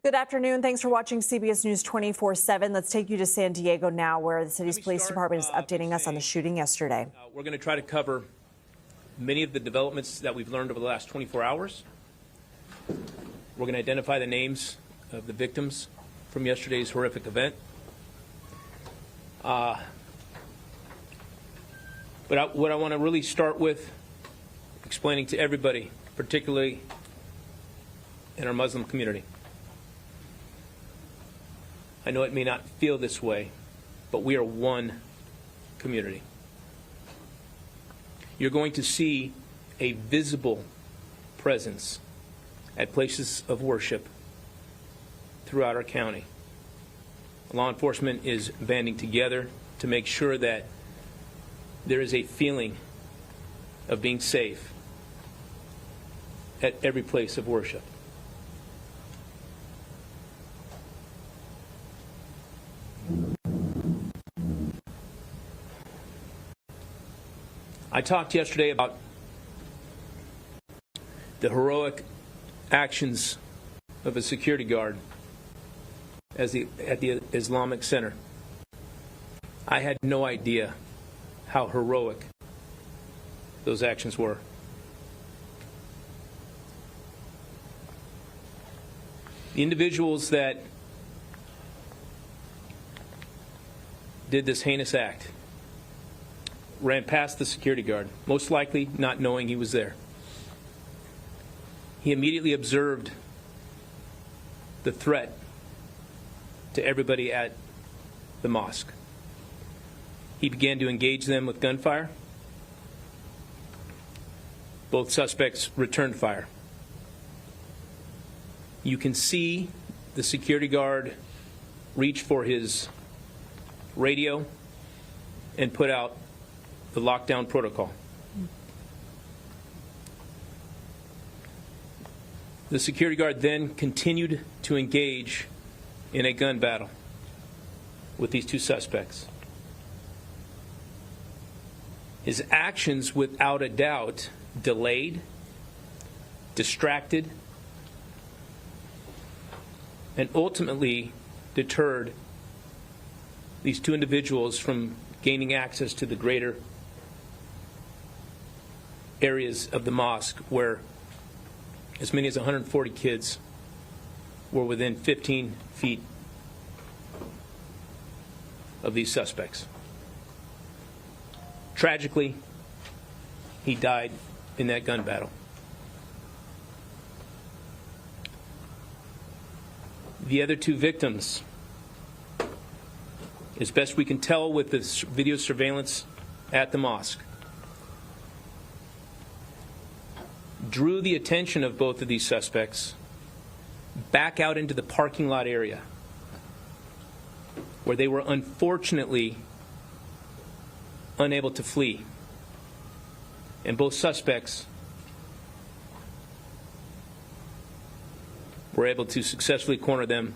Good afternoon. Thanks for watching CBS News 24/7. Let's take you to San Diego now, where the city's police department is updating us on the shooting yesterday. We're going to try to cover many of the developments that we've learned over the last 24 hours. We're going to identify the names of the victims from yesterday's horrific event. But what I want to really start with, explaining to everybody, particularly in our Muslim community. I know it may not feel this way, but we are one community. You're going to see a visible presence at places of worship throughout our county. Law enforcement is banding together to make sure that there is a feeling of being safe at every place of worship. I talked yesterday about the heroic actions of a security guard at the Islamic Center. I had no idea how heroic those actions were. The individuals that did this heinous act ran past the security guard, most likely not knowing he was there. He immediately observed the threat to everybody at the mosque. He began to engage them with gunfire. Both suspects returned fire. You can see the security guard reach for his radio and put out the lockdown protocol. The security guard then continued to engage in a gun battle with these two suspects. His actions, without a doubt, delayed, distracted, and ultimately deterred these two individuals from gaining access to the greater areas of the mosque where as many as 140 kids were within 15 feet of these suspects. Tragically, he died in that gun battle. The other two victims, as best we can tell with this video surveillance at the mosque, drew the attention of both of these suspects back out into the parking lot area, where they were unfortunately unable to flee. And both suspects were able to successfully corner them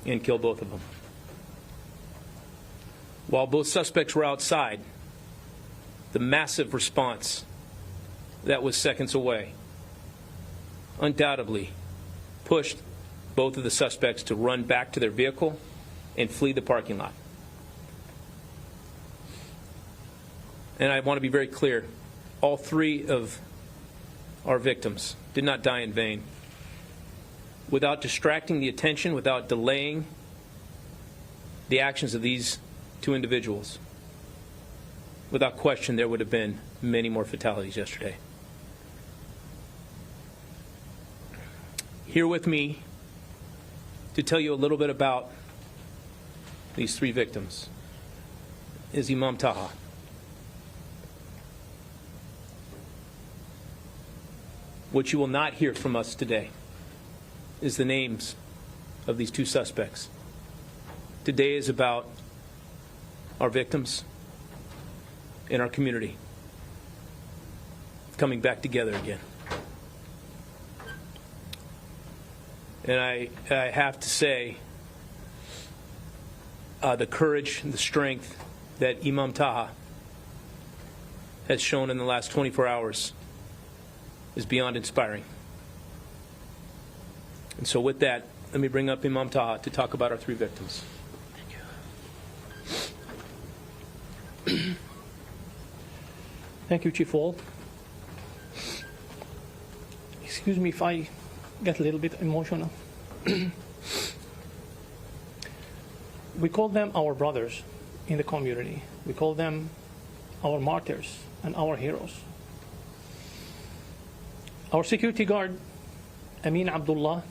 and kill both of them. While both suspects were outside, the massive response that was seconds away undoubtedly pushed both of the suspects to run back to their vehicle and flee the parking lot. And I want to be very clear, all three of our victims did not die in vain. Without distracting the attention, without delaying the actions of these two individuals, without question, there would have been many more fatalities yesterday. Here with me to tell you a little bit about these three victims is Imam Taha. What you will not hear from us today is the names of these two suspects. Today is about our victims in our community coming back together again. And I have to say, the courage and the strength that Imam Taha has shown in the last 24 hours is beyond inspiring. And so with that, let me bring up Imam Taha to talk about our 3 victims. Thank you, Chief Wall. Excuse me if I get a little bit emotional. We call them our brothers in the community. We call them our martyrs and our heroes. Our security guard, Amin Abdullah,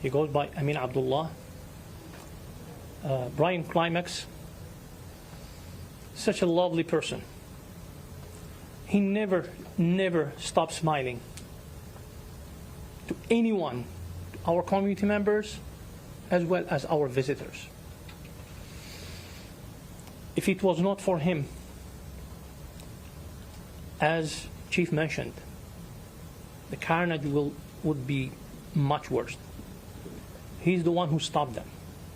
he goes by Amin Abdullah. Brian Climax, such a lovely person. He never stopped smiling to anyone, our community members, as well as our visitors. If it was not for him, as Chief mentioned, the carnage would be much worse. He's the one who stopped them,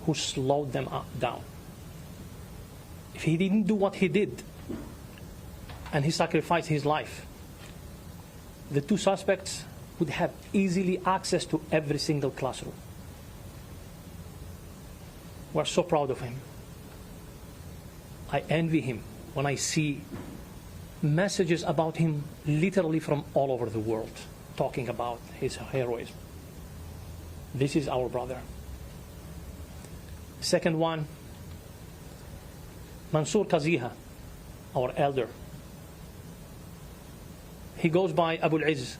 who slowed them down. If he didn't do what he did, and he sacrificed his life, the 2 suspects would have easily access to every single classroom. We're so proud of him. I envy him when I see messages about him literally from all over the world talking about his heroism. This is our brother. Second one, Mansour Kaziha, our elder. He goes by Abu al-Izz.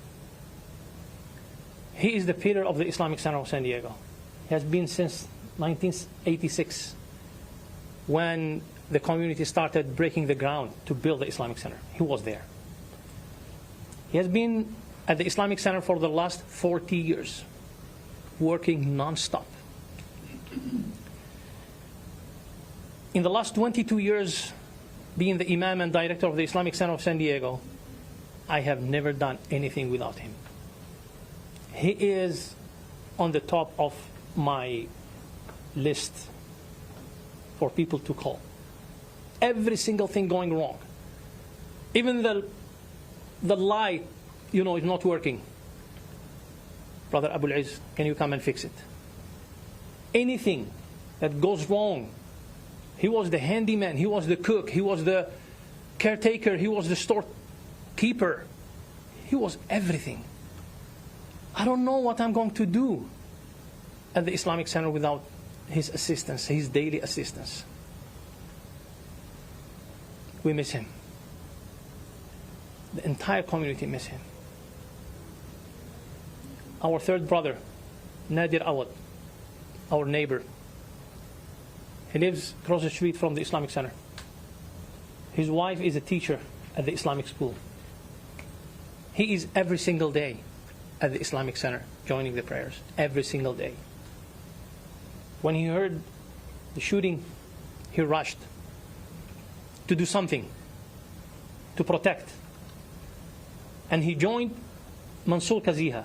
He is the pillar of the Islamic Center of San Diego. He has been since 1986, when the community started breaking the ground to build the Islamic Center. He was there. He has been at the Islamic Center for the last 40 years, working non-stop. In the last 22 years, being the Imam and Director of the Islamic Center of San Diego, I have never done anything without him. He is on the top of my list for people to call. Every single thing going wrong. Even the light, is not working. Brother Abu al-Izz, can you come and fix it? Anything that goes wrong, he was the handyman, he was the cook, he was the caretaker, he was the storekeeper. He was everything. I don't know what I'm going to do at the Islamic Center without his assistance, his daily assistance. We miss him. The entire community miss him. Our third brother, Nadir Awad, our neighbor. He lives across the street from the Islamic Center. His wife is a teacher at the Islamic school. He is every single day at the Islamic Center joining the prayers, every single day. When he heard the shooting, he rushed to do something, to protect. And he joined Mansour Kaziha.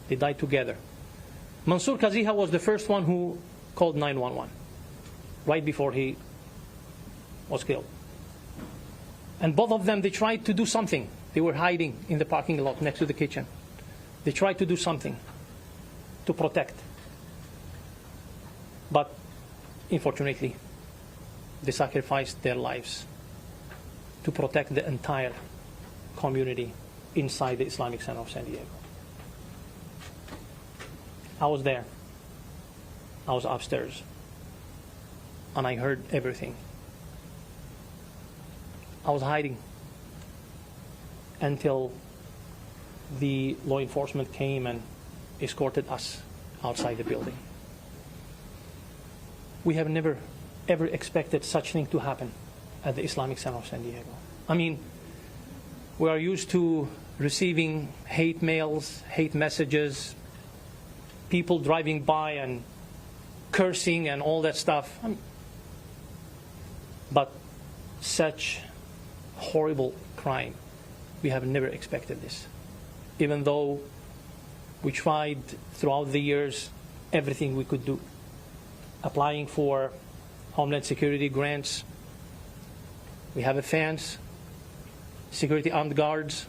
They died together. Mansour Kaziha was the first one who called 911 right before he was killed. And both of them, they tried to do something. They were hiding in the parking lot next to the kitchen. They tried to do something to protect. But unfortunately, they sacrificed their lives to protect the entire community inside the Islamic Center of San Diego. I was there. I was upstairs. And I heard everything. I was hiding until the law enforcement came and escorted us outside the building. We have never, ever expected such thing to happen at the Islamic Center of San Diego. I mean, we are used to receiving hate mails, hate messages, people driving by and cursing and all that stuff. But such horrible crime, we have never expected this. Even though we tried throughout the years everything we could do, applying for Homeland Security grants. We have a fence, security armed guards,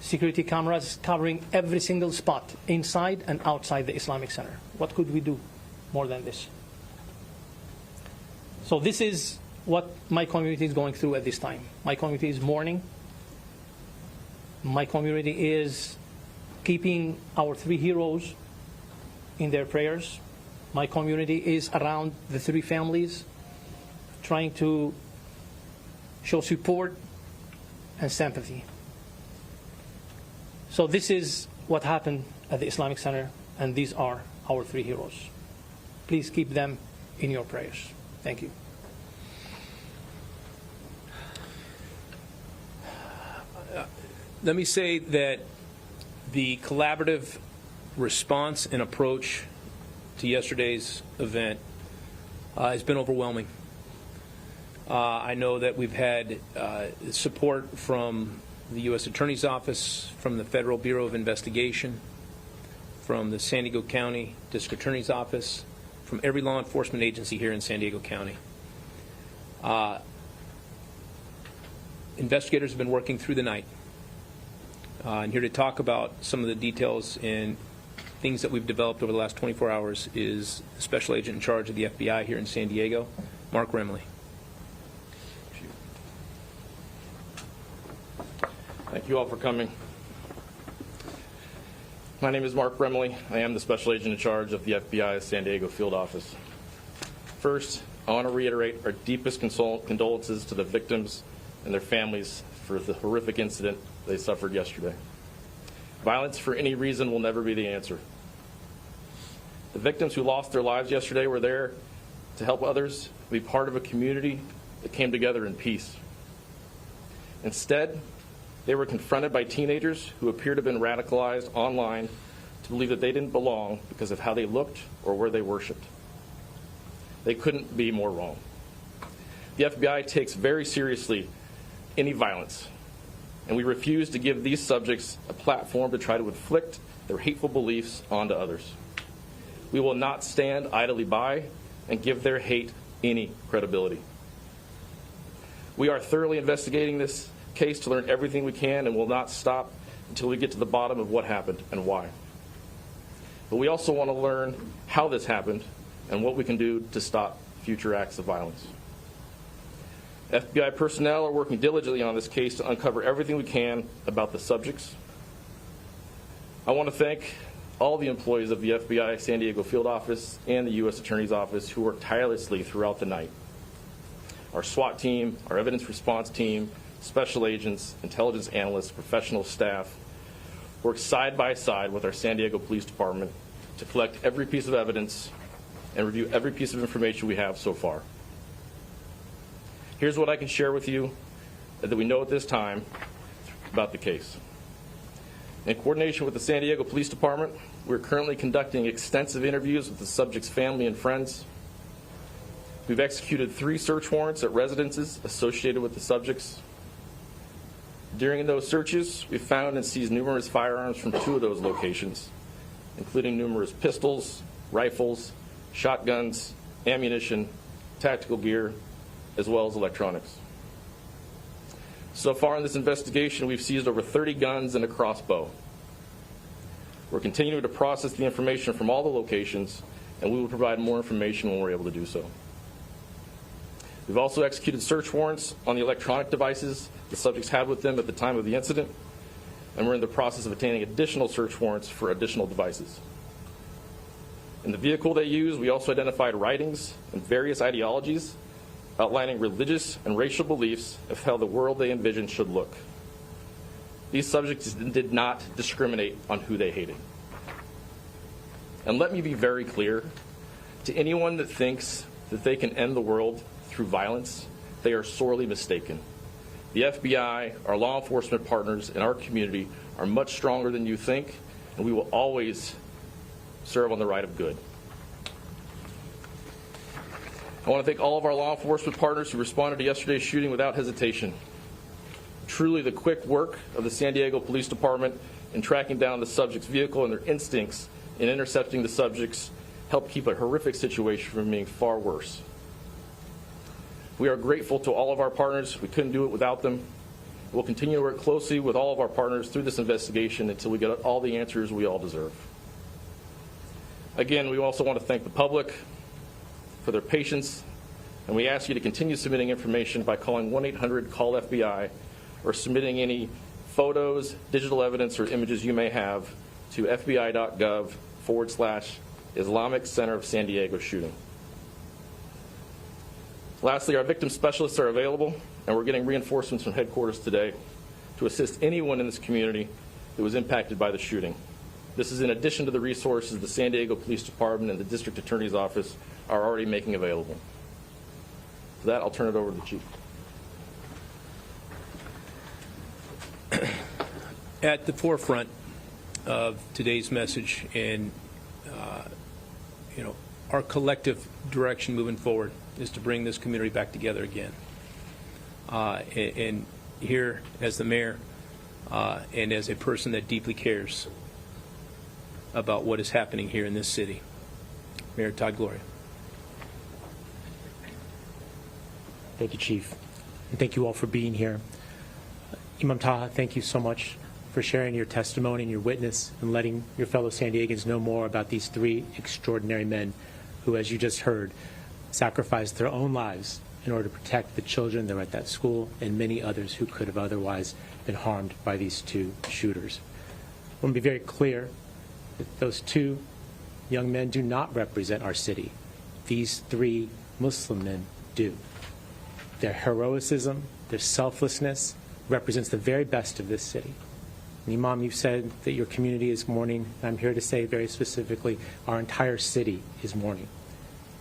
security cameras covering every single spot inside and outside the Islamic Center. What could we do more than this? So this is what my community is going through at this time. My community is mourning. My community is keeping our three heroes in their prayers. My community is around the three families, trying to show support and sympathy. So this is what happened at the Islamic Center, and these are our three heroes. Please keep them in your prayers. Thank you. Let me say that the collaborative response and approach to yesterday's event has been overwhelming. I know that we've had support from the U.S. Attorney's Office, from the Federal Bureau of Investigation, from the San Diego County District Attorney's Office, from every law enforcement agency here in San Diego County. Investigators have been working through the night. And here to talk about some of the details and things that we've developed over the last 24 hours is the Special Agent in charge of the FBI here in San Diego, Mark Remley. Thank you all for coming. My name is Mark Remley. I am the Special Agent in charge of the FBI San Diego Field Office. First, I want to reiterate our deepest condolences to the victims and their families for the horrific incident they suffered yesterday. Violence for any reason will never be the answer. The victims who lost their lives yesterday were there to help others, be part of a community that came together in peace. Instead, they were confronted by teenagers who appear to have been radicalized online to believe that they didn't belong because of how they looked or where they worshiped. They couldn't be more wrong. The FBI takes very seriously any violence, and we refuse to give these subjects a platform to try to inflict their hateful beliefs onto others. We will not stand idly by and give their hate any credibility. We are thoroughly investigating this case to learn everything we can and will not stop until we get to the bottom of what happened and why. But we also want to learn how this happened and what we can do to stop future acts of violence. FBI personnel are working diligently on this case to uncover everything we can about the subjects. I want to thank all the employees of the FBI San Diego Field Office and the U.S. Attorney's Office who worked tirelessly throughout the night. Our SWAT team, our evidence response team, special agents, intelligence analysts, professional staff worked side by side with our San Diego Police Department to collect every piece of evidence and review every piece of information we have so far. Here's what I can share with you that we know at this time about the case. In coordination with the San Diego Police Department, we're currently conducting extensive interviews with the subject's family and friends. We've executed 3 search warrants at residences associated with the subjects. During those searches, we found and seized numerous firearms from 2 of those locations, including numerous pistols, rifles, shotguns, ammunition, tactical gear, as well as electronics. So far in this investigation, we've seized over 30 guns and a crossbow. We're continuing to process the information from all the locations, and we will provide more information when we're able to do so. We've also executed search warrants on the electronic devices the subjects had with them at the time of the incident, and we're in the process of obtaining additional search warrants for additional devices. In the vehicle they used, we also identified writings and various ideologies outlining religious and racial beliefs of how the world they envisioned should look. These subjects did not discriminate on who they hated. And let me be very clear, to anyone that thinks that they can end the world through violence, they are sorely mistaken. The FBI, our law enforcement partners, and our community are much stronger than you think, and we will always serve on the right of good. I want to thank all of our law enforcement partners who responded to yesterday's shooting without hesitation. Truly, the quick work of the San Diego Police Department in tracking down the subject's vehicle and their instincts in intercepting the subjects helped keep a horrific situation from being far worse. We are grateful to all of our partners. We couldn't do it without them. We'll continue to work closely with all of our partners through this investigation until we get all the answers we all deserve. Again, we also want to thank the public for their patience, and we ask you to continue submitting information by calling 1-800-CALL-FBI or submitting any photos, digital evidence, or images you may have to fbi.gov/Islamic Center of San Diego shooting. Lastly, our victim specialists are available, and we're getting reinforcements from headquarters today to assist anyone in this community that was impacted by the shooting. This is in addition to the resources the San Diego Police Department and the District Attorney's Office are already making available. For that, I'll turn it over to the Chief. At the forefront of today's message and our collective direction moving forward is to bring this community back together again. And here, as the mayor and as a person that deeply cares about what is happening here in this city, Mayor Todd Gloria. Thank you, Chief. And thank you all for being here. Imam Taha, thank you so much for sharing your testimony and your witness and letting your fellow San Diegans know more about these three extraordinary men who, as you just heard, sacrificed their own lives in order to protect the children that were at that school and many others who could have otherwise been harmed by these two shooters. I want to be very clear that those two young men do not represent our city. These three Muslim men do. Their heroism, their selflessness represents the very best of this city. And Imam, you've said that your community is mourning. I'm here to say very specifically, our entire city is mourning.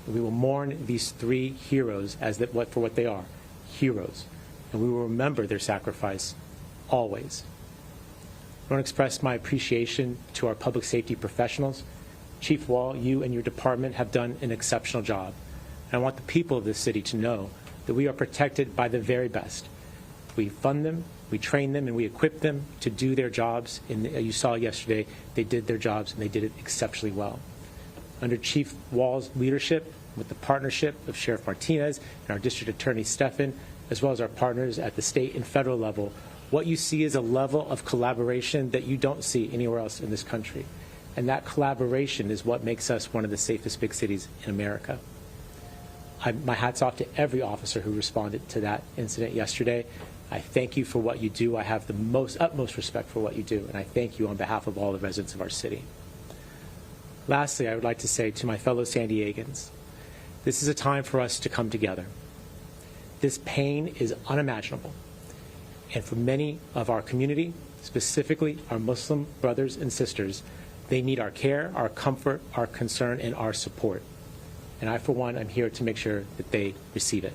We will mourn these three heroes for what they are, heroes. And we will remember their sacrifice always. I want to express my appreciation to our public safety professionals. Chief Wall, you and your department have done an exceptional job. And I want the people of this city to know that we are protected by the very best. We fund them, we train them, and we equip them to do their jobs. And you saw yesterday, they did their jobs, and they did it exceptionally well. Under Chief Wall's leadership, with the partnership of Sheriff Martinez and our District Attorney Stephan, as well as our partners at the state and federal level, what you see is a level of collaboration that you don't see anywhere else in this country. And that collaboration is what makes us one of the safest big cities in America. My hat's off to every officer who responded to that incident yesterday. I thank you for what you do. I have the utmost respect for what you do, and I thank you on behalf of all the residents of our city. Lastly, I would like to say to my fellow San Diegans, this is a time for us to come together. This pain is unimaginable. And for many of our community, specifically our Muslim brothers and sisters, they need our care, our comfort, our concern, and our support. And I, for one, am here to make sure that they receive it.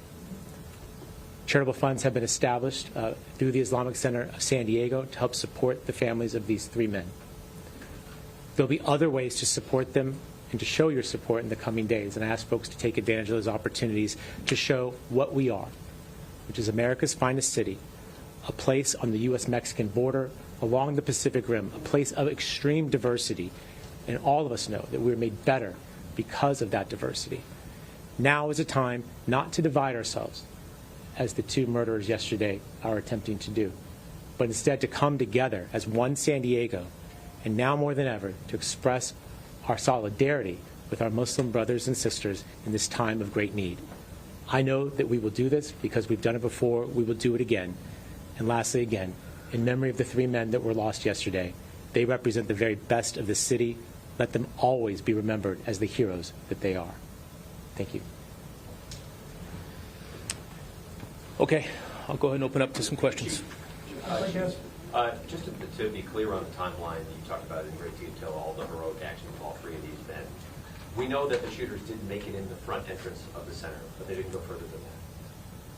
Charitable funds have been established through the Islamic Center of San Diego to help support the families of these three men. There'll be other ways to support them and to show your support in the coming days. And I ask folks to take advantage of those opportunities to show what we are, which is America's finest city, a place on the U.S.-Mexican border, along the Pacific Rim, a place of extreme diversity. And all of us know that we're made better because of that diversity. Now is a time not to divide ourselves, as the two murderers yesterday are attempting to do, but instead to come together as one San Diego, and now more than ever, to express our solidarity with our Muslim brothers and sisters in this time of great need. I know that we will do this because we've done it before. We will do it again. And lastly, again, in memory of the three men that were lost yesterday, they represent the very best of the city. Let them always be remembered as the heroes that they are. Thank you. Okay, I'll go ahead and open up to some questions. Just to be clear on the timeline, you talked about in great detail all the heroic actions of all three of these men. We know that the shooters didn't make it in the front entrance of the center, but they didn't go further than that.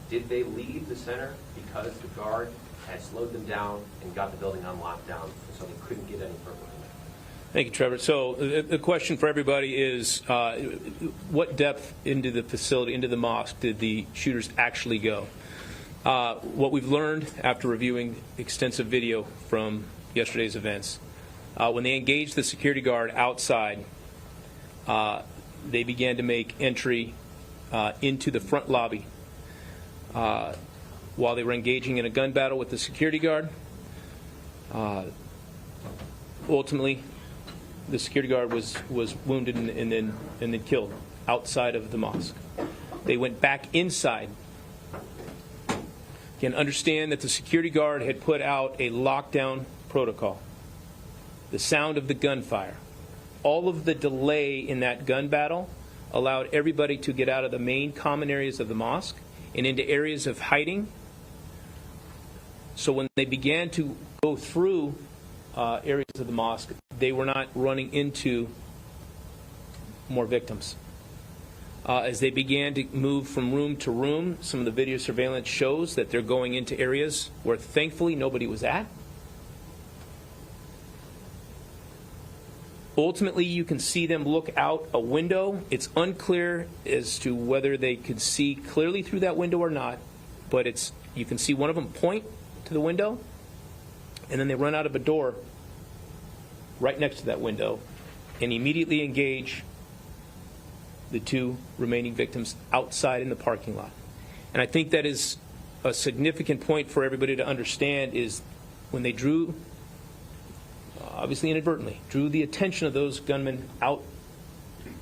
Did they leave the center because the guard had slowed them down and got the building on lockdown so they couldn't get any further than that? Thank you, Trevor. So the question for everybody is, what depth into the facility, into the mosque, did the shooters actually go? What we've learned after reviewing extensive video from yesterday's events, when they engaged the security guard outside, they began to make entry into the front lobby. What while they were engaging in a gun battle with the security guard. Ultimately, the security guard was wounded and then killed outside of the mosque. They went back inside. Again, understand that the security guard had put out a lockdown protocol. The sound of the gunfire, all of the delay in that gun battle allowed everybody to get out of the main common areas of the mosque and into areas of hiding. So when they began to go through areas of the mosque, they were not running into more victims. As they began to move from room to room, some of the video surveillance shows that they're going into areas where thankfully nobody was at. Ultimately, you can see them look out a window. It's unclear as to whether they could see clearly through that window or not, but you can see one of them point to the window, and then they run out of a door right next to that window and immediately engage the two remaining victims outside in the parking lot. And I think that is a significant point for everybody to understand is when they drew, obviously inadvertently, drew the attention of those gunmen out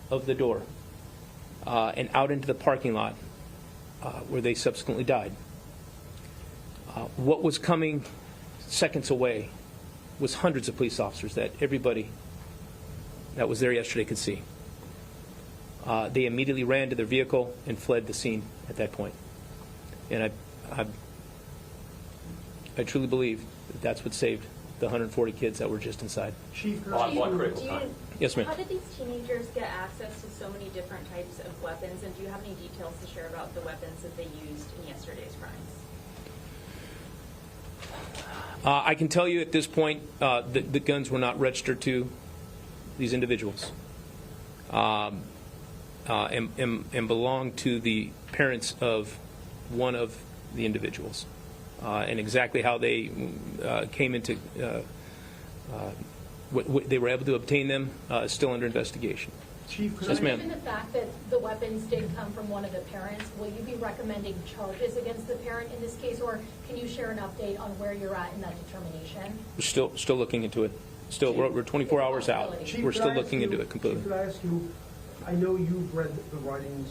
of the door and out into the parking lot where they subsequently died. What was coming seconds away was hundreds of police officers that everybody that was there yesterday could see. They immediately ran to their vehicle and fled the scene at that point. And I truly believe that that's what saved the 140 kids that were just inside. Chief, Yes, ma'am. How did these teenagers get access to so many different types of weapons, and do you have any details to share about the weapons that they used in yesterday's crimes? I can tell you at this point the guns were not registered to these individuals and belonged to the parents of one of the individuals. And exactly how they came into what they were able to obtain them is still under investigation. Chief, Yes, ma'am. Given the fact that the weapons did come from one of the parents, will you be recommending charges against the parent in this case, or can you share an update on where you're at in that determination? We're still looking into it. We're 24 hours out. Chief, We're still looking into it completely. Chief, could I ask you, I know you've read the writings.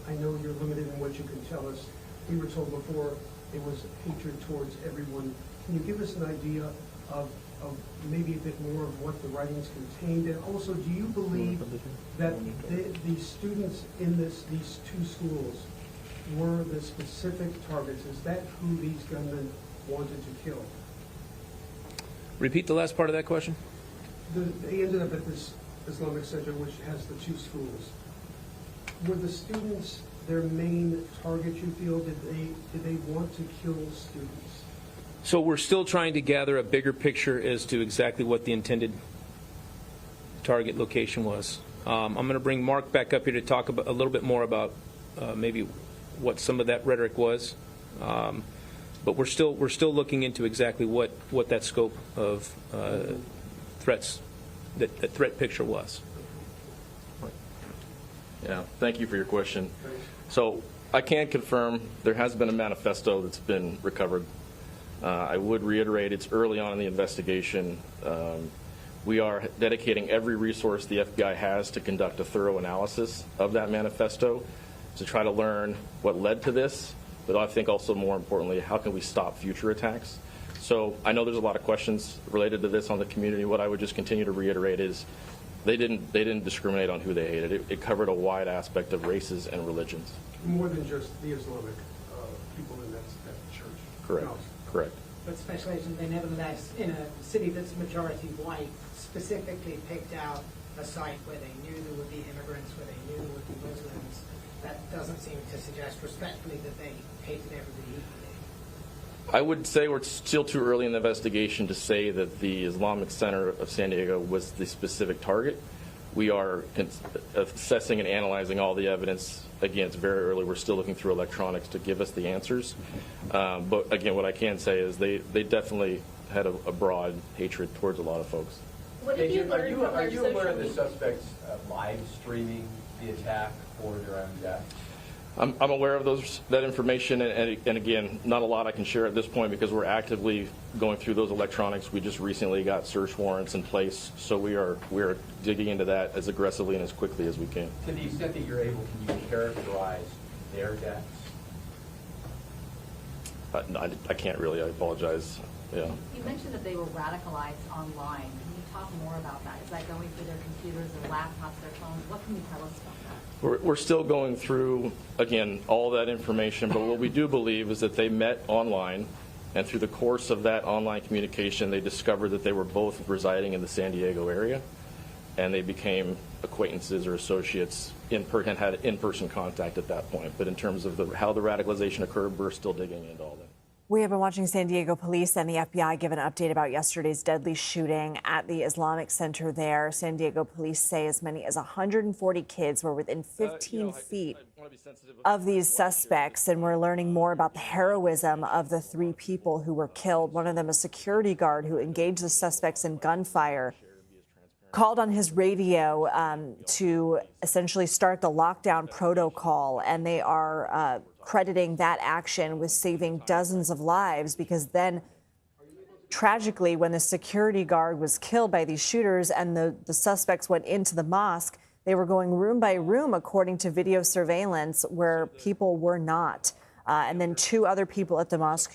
I know you're limited in what you can tell us. We were told before it was hatred towards everyone. Can you give us an idea of maybe a bit more of what the writings contained? And also, do you believe that the students in these two schools were the specific targets? Is that who these gunmen wanted to kill? Repeat the last part of that question. They ended up at this Islamic Center, which has the two schools. Were the students their main target, you feel? Did they want to kill students? So we're still trying to gather a bigger picture as to exactly what the intended target location was. I'm going to bring Mark back up here to talk a little bit more about maybe what some of that rhetoric was. But we're still looking into exactly what that scope of threats, that threat picture was. Yeah, thank you for your question. So I can confirm there has been a manifesto that's been recovered. I would reiterate it's early on in the investigation. We are dedicating every resource the FBI has to conduct a thorough analysis of that manifesto to try to learn what led to this, but I think also more importantly, how can we stop future attacks? So I know there's a lot of questions related to this on the community. What I would just continue to reiterate is they didn't discriminate on who they hated. It covered a wide aspect of races and religions. More than just the Islamic people in that church. Correct. No. Correct. But Special Agent, they nevertheless, in a city that's majority white, specifically picked out a site where they knew there would be immigrants, where they knew there would be Muslims. That doesn't seem to suggest respectfully that they hated everybody equally. I would say we're still too early in the investigation to say that the Islamic Center of San Diego was the specific target. We are assessing and analyzing all the evidence. Again, it's very early. We're still looking through electronics to give us the answers. But again, what I can say is they definitely had a broad hatred towards a lot of folks. What did you Are learn from you our aware of the social suspects live streaming the attack for their own death? I'm aware of that information, and again, not a lot I can share at this point because we're actively going through those electronics. We just recently got search warrants in place, so we are digging into that as aggressively and as quickly as we can. To the extent that you're able, can you characterize their deaths? I can't really. I apologize. Yeah. You mentioned that they were radicalized online. Can you talk more about that? Is that going through their computers, their laptops, their phones? What can you tell us about that? We're still going through, again, all that information, but what we do believe is that they met online, and through the course of that online communication, they discovered that they were both residing in the San Diego area, and they became acquaintances or associates and had in-person contact at that point. But in terms of how the radicalization occurred, we're still digging into all that. We have been watching San Diego police and the FBI give an update about yesterday's deadly shooting at the Islamic Center there. San Diego police say as many as 140 kids were within 15 feet of these suspects, and we're learning more about the heroism of the three people who were killed. One of them, a security guard who engaged the suspects in gunfire, called on his radio to essentially start the lockdown protocol, and they are crediting that action with saving dozens of lives, because then tragically when the security guard was killed by these shooters and the suspects went into the mosque, they were going room by room according to video surveillance where people were not. And then two other people at the mosque,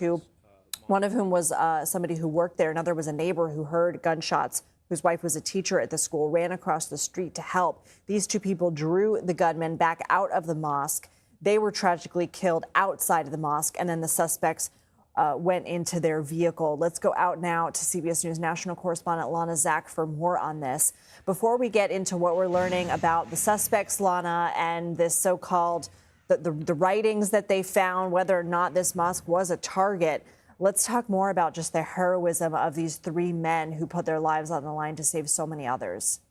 one of whom was somebody who worked there, another was a neighbor who heard gunshots, whose wife was a teacher at the school, ran across the street to help. These two people drew the gunmen back out of the mosque. They were tragically killed outside of the mosque, and then the suspects went into their vehicle. Let's go out now to CBS News national correspondent Lana Zak for more on this. Before we get into what we're learning about the suspects, Lana, and this so-called the writings that they found, whether or not this mosque was a target, let's talk more about just the heroism of these three men who put their lives on the line to save so many others.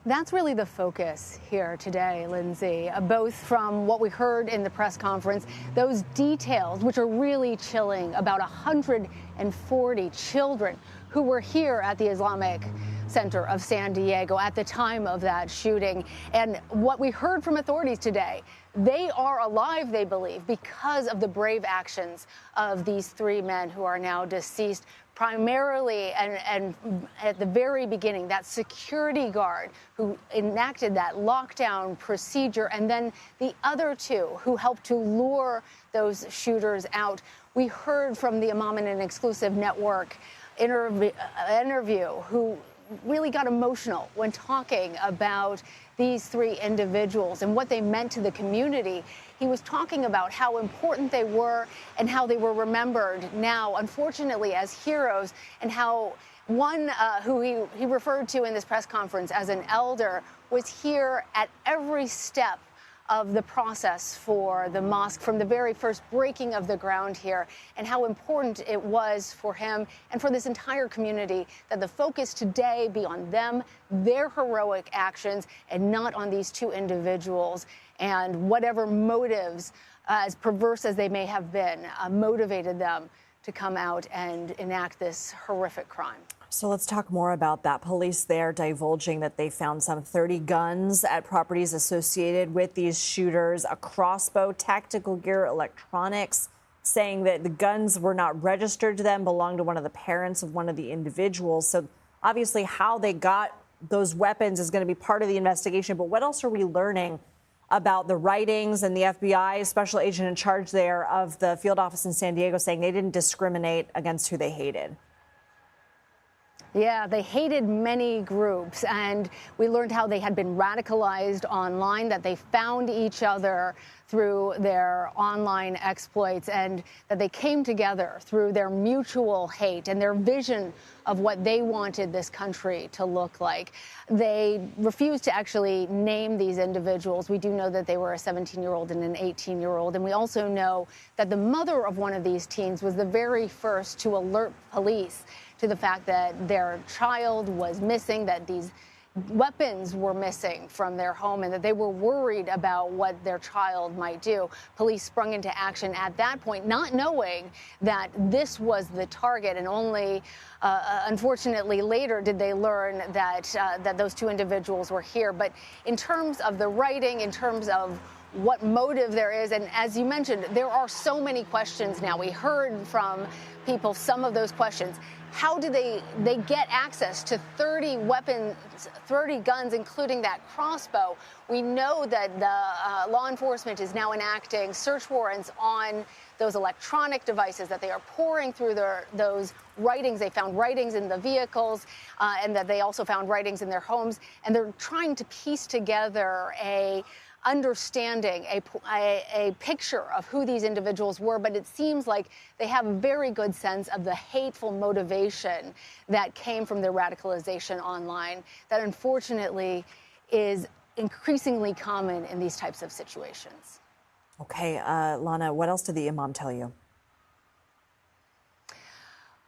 That's really the focus here today, Lindsay, both from what we heard in the press conference, those details, which are really chilling, about 140 children who were here at the Islamic Center of San Diego at the time of that shooting. And what we heard from authorities today, they are alive, they believe, because of the brave actions of these three men who are now deceased. Primarily, and at the very beginning, that security guard who enacted that lockdown procedure, and then the other two who helped to lure those shooters out. We heard from the Imam in an exclusive network interview who really got emotional when talking about these three individuals and what they meant to the community. He was talking about how important they were and how they were remembered now, unfortunately, as heroes, and how one who he referred to in this press conference as an elder was here at every step of the process for the mosque, from the very first breaking of the ground here, and how important it was for him and for this entire community that the focus today be on them, their heroic actions, and not on these two individuals and whatever motives, as perverse as they may have been, motivated them to come out and enact this horrific crime. So let's talk more about that. Police there divulging that they found some 30 guns at properties associated with these shooters, a crossbow, tactical gear, electronics, saying that the guns were not registered to them, belonged to one of the parents of one of the individuals. So obviously how they got those weapons is going to be part of the investigation. But what else are we learning about the writings and the FBI special agent in charge there of the field office in San Diego saying they didn't discriminate against who they hated? Yeah, they hated many groups, and we learned how they had been radicalized online, that they found each other through their online exploits, and that they came together through their mutual hate and their vision of what they wanted this country to look like. They refused to actually name these individuals. We do know that they were a 17-year-old and an 18-year-old, and we also know that the mother of one of these teens was the very first to alert police to the fact that their child was missing, that these weapons were missing from their home, and that they were worried about what their child might do. Police sprung into action at that point, not knowing that this was the target, and only unfortunately later did they learn that that those two individuals were here. But in terms of the writing, in terms of what motive there is. And as you mentioned, there are so many questions now. We heard from people some of those questions. How do they get access to 30 weapons, 30 guns, including that crossbow? We know that the law enforcement is now enacting search warrants on those electronic devices, that they are pouring through those writings. They found writings in the vehicles, and that they also found writings in their homes. And they're trying to piece together a understanding, a picture of who these individuals were, but it seems like they have a very good sense of the hateful motivation that came from their radicalization online that unfortunately is increasingly common in these types of situations. Okay, Lana, what else did the imam tell you?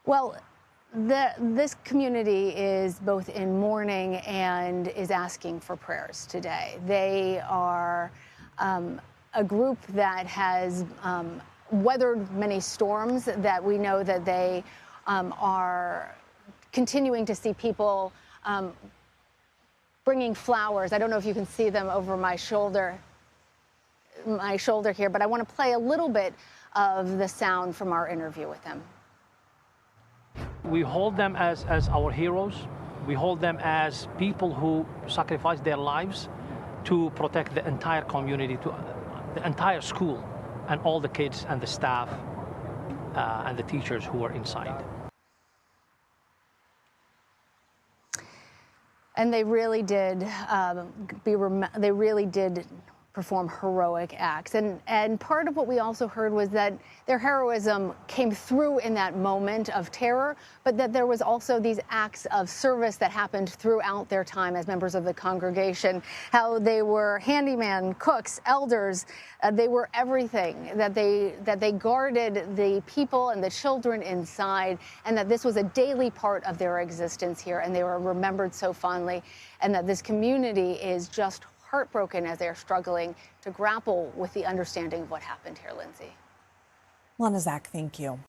Well, this community is both in mourning and is asking for prayers today. They are a group that has weathered many storms, that we know that they are continuing to see people bringing flowers. I don't know if you can see them over my shoulder here, but I want to play a little bit of the sound from our interview with them. We hold them as our heroes. We hold them as people who sacrificed their lives to protect the entire community, to the entire school, and all the kids and the staff and the teachers who were inside. And they really did perform heroic acts. And part of what we also heard was that their heroism came through in that moment of terror, but that there was also these acts of service that happened throughout their time as members of the congregation, how they were handyman, cooks, elders, they were everything, that they guarded the people and the children inside, and that this was a daily part of their existence here, and they were remembered so fondly, and that this community is just heartbroken as they're struggling to grapple with the understanding of what happened here, Lindsay. Lana Zak, thank you.